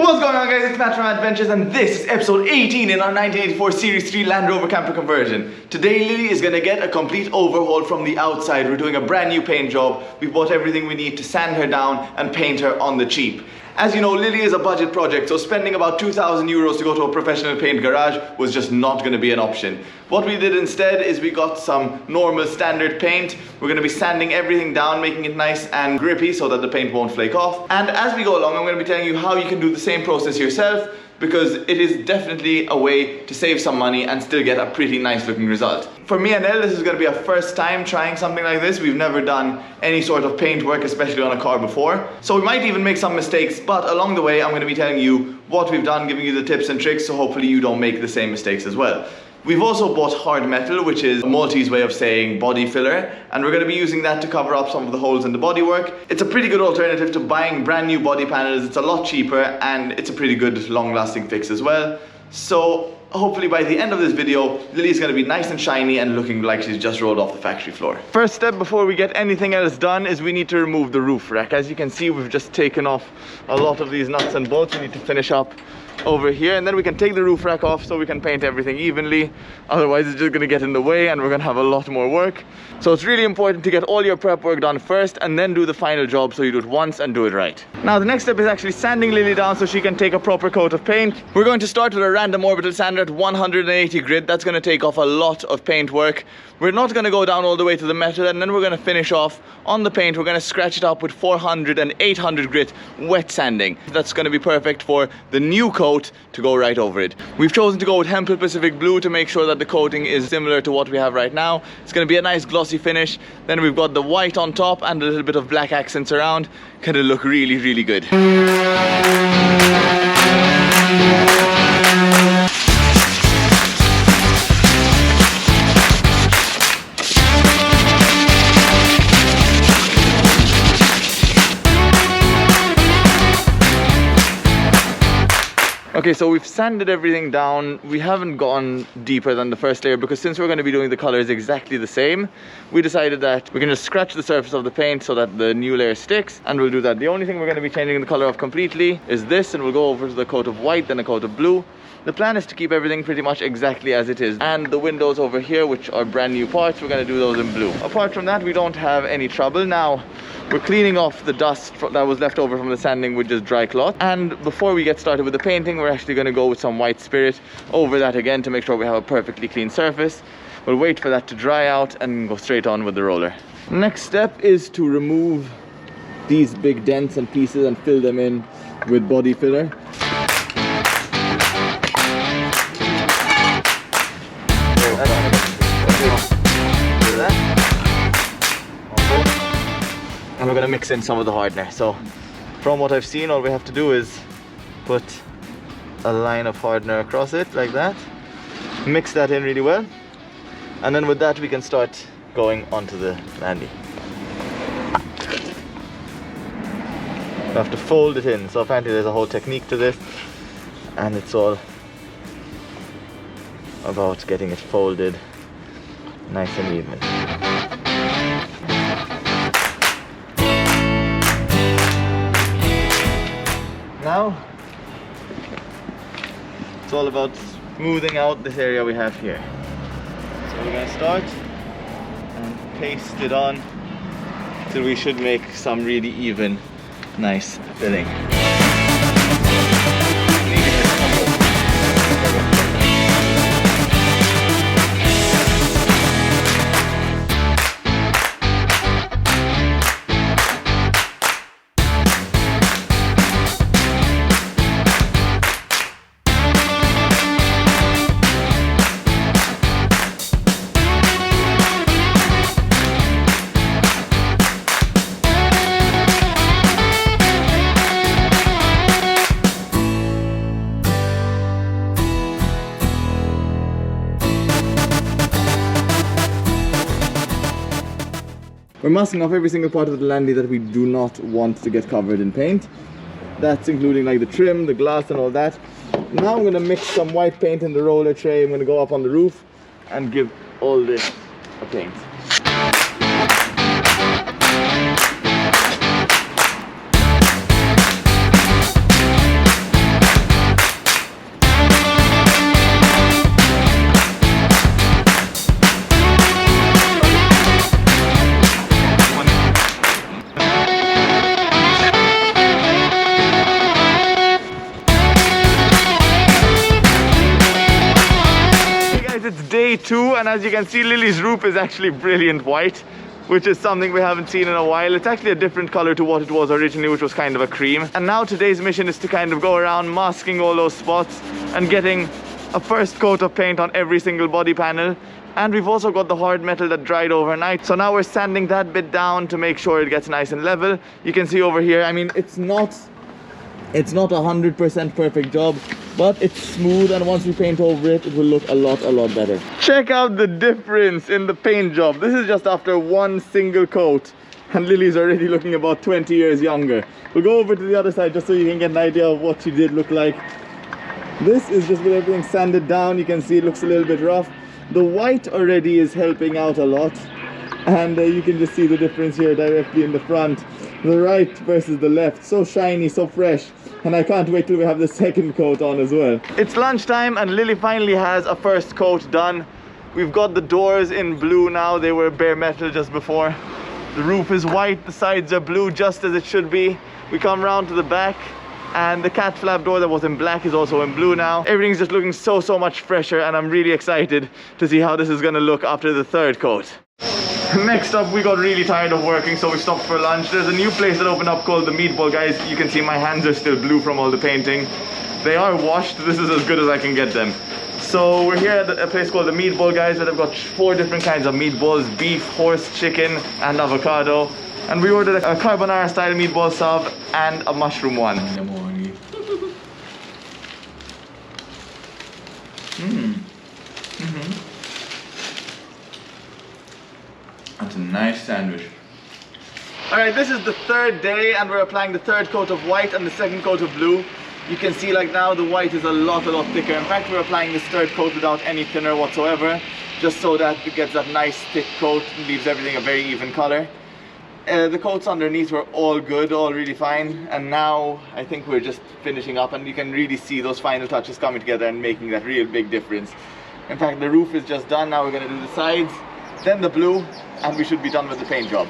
What's going on, guys? It's Matt from Adventures and this is episode 18 in our 1984 Series 3 Land Rover camper conversion. Today Lily is going to get a complete overhaul from the outside. We're doing a brand new paint job. We bought everything we need to sand her down and paint her on the cheap. As you know, Lily is a budget project, so spending about 2,000 euros to go to a professional paint garage was just not going to be an option. What we did instead is we got some normal standard paint. We're going to be sanding everything down, making it nice and grippy so that the paint won't flake off. And as we go along, I'm going to be telling you how you can do the same process yourself, because it is definitely a way to save some money and still get a pretty nice looking result. For me and Elle, this is going to be our first time trying something like this. We've never done any sort of paint work, especially on a car before. So we might even make some mistakes, but along the way I'm going to be telling you what we've done, giving you the tips and tricks, so hopefully you don't make the same mistakes as well. We've also bought hard metal, which is a Maltese way of saying body filler, and we're going to be using that to cover up some of the holes in the bodywork. It's a pretty good alternative to buying brand new body panels. It's a lot cheaper and it's a pretty good long-lasting fix as well. So hopefully by the end of this video, Lily's going to be nice and shiny and looking like she's just rolled off the factory floor. First step before we get anything else done is we need to remove the roof rack. As you can see, we've just taken off a lot of these nuts and bolts. We need to finish up over here, and then we can take the roof rack off so we can paint everything evenly. Otherwise it's just going to get in the way and we're going to have a lot more work. So it's really important to get all your prep work done first and then do the final job, so you do it once and do it right. Now the next step is actually sanding Lily down so she can take a proper coat of paint. We're going to start with a random orbital sander at 180 grit. That's going to take off a lot of paint work. We're not going to go down all the way to the metal, and then we're going to finish off on the paint. We're going to scratch it up with 400 and 800 grit wet sanding. That's going to be perfect for the new coat to go right over it. We've chosen to go with Hempel Pacific Blue to make sure that the coating is similar to what we have right now. It's going to be a nice glossy finish. Then we've got the white on top and a little bit of black accents around. Going to look really, really good. Okay, so we've sanded everything down. We haven't gone deeper than the first layer because since we're going to be doing the colors exactly the same, we decided that we're going to scratch the surface of the paint so that the new layer sticks, and we'll do that. The only thing we're going to be changing the color of completely is this, and we'll go over to the coat of white, then a coat of blue. The plan is to keep everything pretty much exactly as it is, and the windows over here, which are brand new parts, we're going to do those in blue. Apart from that, we don't have any trouble. Now we're cleaning off the dust that was left over from the sanding with just dry cloth, and before we get started with the painting, we're actually going to go with some white spirit over that again to make sure we have a perfectly clean surface. We'll wait for that to dry out and go straight on with the roller. Next step is to remove these big dents and pieces and fill them in with body filler. And we're going to mix in some of the hardener. So from what I've seen, all we have to do is put a line of hardener across it like that, mix that in really well, and then with that we can start going onto the landy. You have to fold it in. So apparently there's a whole technique to this, and it's all about getting it folded nice and even. Now it's all about smoothing out this area we have here. So we're going to start and paste it on till we should make some really even, nice filling. We're masking off every single part of the landy that we do not want to get covered in paint. That's including like the trim, the glass and all that. Now I'm going to mix some white paint in the roller tray. I'm going to go up on the roof and give all this a paint. day 2, and as you can see, Lily's roof is actually brilliant white, which is something we haven't seen in a while. It's actually a different color to what it was originally, which was kind of a cream. And now today's mission is to kind of go around masking all those spots and getting a first coat of paint on every single body panel. And we've also got the hard metal that dried overnight. So now we're sanding that bit down to make sure it gets nice and level. You can see over here, I mean, it's not 100% perfect job, but it's smooth, and once we paint over it, it will look a lot better. Check out the difference in the paint job. This is just after one single coat, and Lily's already looking about 20 years younger. We'll go over to the other side just so you can get an idea of what she did look like. This is just with everything sanded down. You can see it looks a little bit rough. The white already is helping out a lot, and you can just see the difference here directly in the front. The right versus the left, so shiny, so fresh, and I can't wait till we have the second coat on as well. It's lunchtime and Lily finally has a first coat done. We've got the doors in blue now. They were bare metal just before. The roof is white, the sides are blue, just as it should be. We come round to the back, and the cat flap door that was in black is also in blue now. Everything's just looking so much fresher, and I'm really excited to see how this is gonna look after the third coat. Next up, we got really tired of working, so we stopped for lunch. There's a new place that opened up called the Meatball Guys. You can see my hands are still blue from all the painting. They are washed. This is as good as I can get them. So we're here at a place called the Meatball Guys, where they've got 4 different kinds of meatballs: beef, horse, chicken, and avocado. And we ordered a carbonara style meatball sub and a mushroom one. That's a nice sandwich. Alright, this is the third day, and we're applying the third coat of white and the second coat of blue. You can see like now the white is a lot thicker. In fact, we're applying this third coat without any thinner whatsoever, just so that it gets that nice thick coat and leaves everything a very even color. The coats underneath were all good, all really fine, and now I think we're just finishing up, and you can really see those final touches coming together and making that real big difference. In fact, the roof is just done. Now we're going to do the sides, then the blue, and we should be done with the paint job.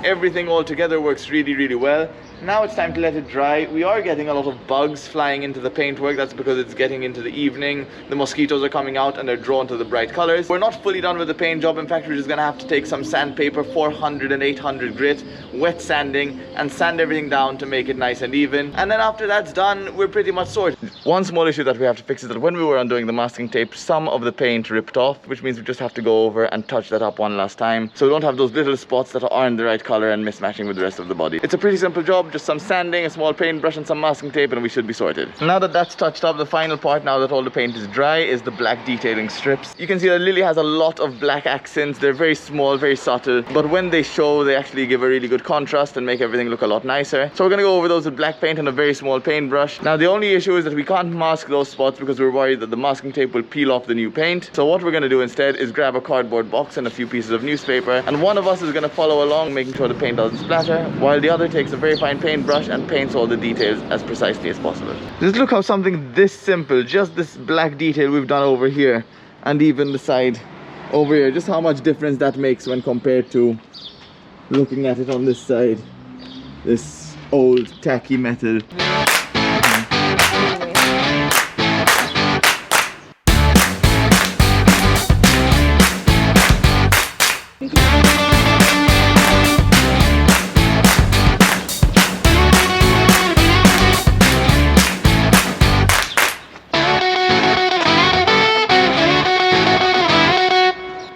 Everything all together works really well. Now it's time to let it dry. We are getting a lot of bugs flying into the paintwork. That's because it's getting into the evening. The mosquitoes are coming out and they're drawn to the bright colors. We're not fully done with the paint job. In fact, we're just gonna have to take some sandpaper, 400 and 800 grit, wet sanding, and sand everything down to make it nice and even. And then after that's done, we're pretty much sorted. One small issue that we have to fix is that when we were undoing the masking tape, some of the paint ripped off, which means we just have to go over and touch that up one last time, so we don't have those little spots that aren't the right color and mismatching with the rest of the body. It's a pretty simple job, just some sanding, a small paintbrush, and some masking tape, and we should be sorted. Now that that's touched up, the final part, now that all the paint is dry, is the black detailing strips. You can see that Lily has a lot of black accents. They're very small, very subtle, but when they show, they actually give a really good contrast and make everything look a lot nicer. So we're gonna go over those with black paint and a very small paintbrush. Now the only issue is that we can't mask those spots because we're worried that the masking tape will peel off the new paint. So what we're gonna do instead is grab a cardboard box and a few pieces of newspaper, and one of us is gonna follow along, making sure the paint doesn't splatter, while the other takes a very fine paintbrush and paints all the details as precisely as possible. Just look how something this simple, just this black detail we've done over here, and even the side over here, just how much difference that makes when compared to looking at it on this side, this old tacky metal.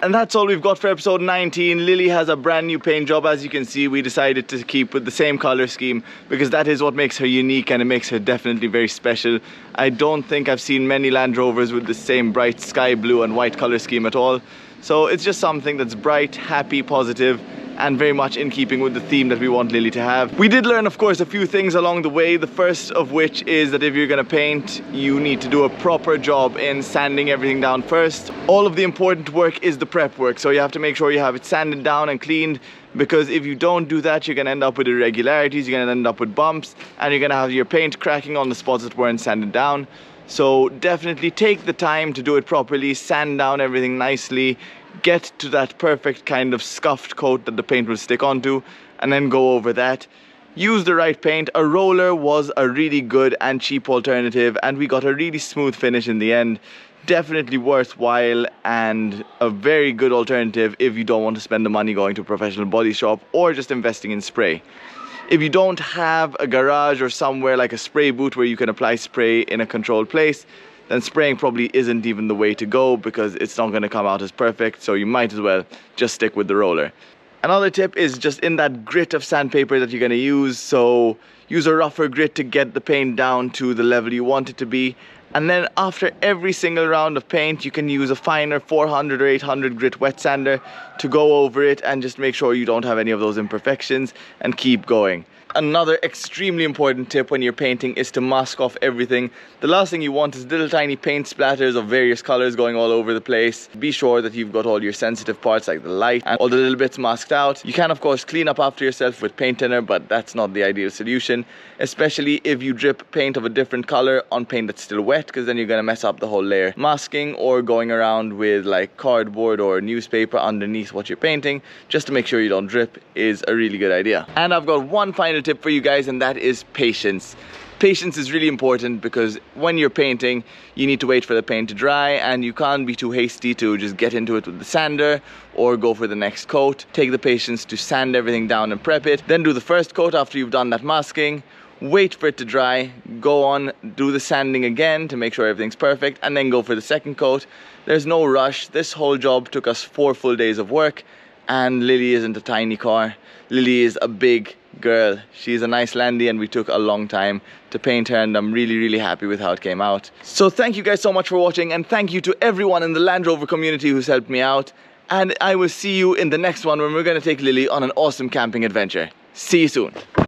And that's all we've got for episode 19. Lily has a brand new paint job. As you can see, we decided to keep with the same color scheme because that is what makes her unique, and it makes her definitely very special. I don't think I've seen many Land Rovers with the same bright sky blue and white color scheme at all. So it's just something that's bright, happy, positive, and very much in keeping with the theme that we want Lily to have. We did learn, of course, a few things along the way. The first of which is that if you're gonna paint, you need to do a proper job in sanding everything down first. All of the important work is the prep work, so you have to make sure you have it sanded down and cleaned, because if you don't do that, you're gonna end up with irregularities, you're gonna end up with bumps, and you're gonna have your paint cracking on the spots that weren't sanded down. So definitely take the time to do it properly, sand down everything nicely, get to that perfect kind of scuffed coat that the paint will stick onto, and then go over that. Use the right paint. A roller was a really good and cheap alternative, and we got a really smooth finish in the end. definitely worthwhile and a very good alternative if you don't want to spend the money going to a professional body shop or just investing in spray. If you don't have a garage or somewhere like a spray booth where you can apply spray in a controlled place, then spraying probably isn't even the way to go because it's not going to come out as perfect, so you might as well just stick with the roller. Another tip is just in that grit of sandpaper that you're going to use, so use a rougher grit to get the paint down to the level you want it to be. And then after every single round of paint, you can use a finer 400 or 800 grit wet sander to go over it and just make sure you don't have any of those imperfections and keep going. Another extremely important tip when you're painting is to mask off everything. The last thing you want is little tiny paint splatters of various colors going all over the place. Be sure that you've got all your sensitive parts like the light and all the little bits masked out. You can of course clean up after yourself with paint thinner, but that's not the ideal solution, especially if you drip paint of a different color on paint that's still wet, because then you're going to mess up the whole layer. Masking or going around with like cardboard or newspaper underneath what you're painting just to make sure you don't drip is a really good idea. And I've got one final tip for you guys, and that is patience. Patience is really important because when you're painting, you need to wait for the paint to dry and you can't be too hasty to just get into it with the sander or go for the next coat. Take the patience to sand everything down and prep it. Then do the first coat after you've done that masking. Wait for it to dry, go on, do the sanding again to make sure everything's perfect, and then go for the second coat. There's no rush. This whole job took us 4 full days of work, and Lily isn't a tiny car. Lily is a big girl. She's a nice landy and we took a long time to paint her, and I'm really happy with how it came out. So thank you guys so much for watching, and thank you to everyone in the Land Rover community who's helped me out. And I will see you in the next one when we're going to take Lily on an awesome camping adventure. See you soon.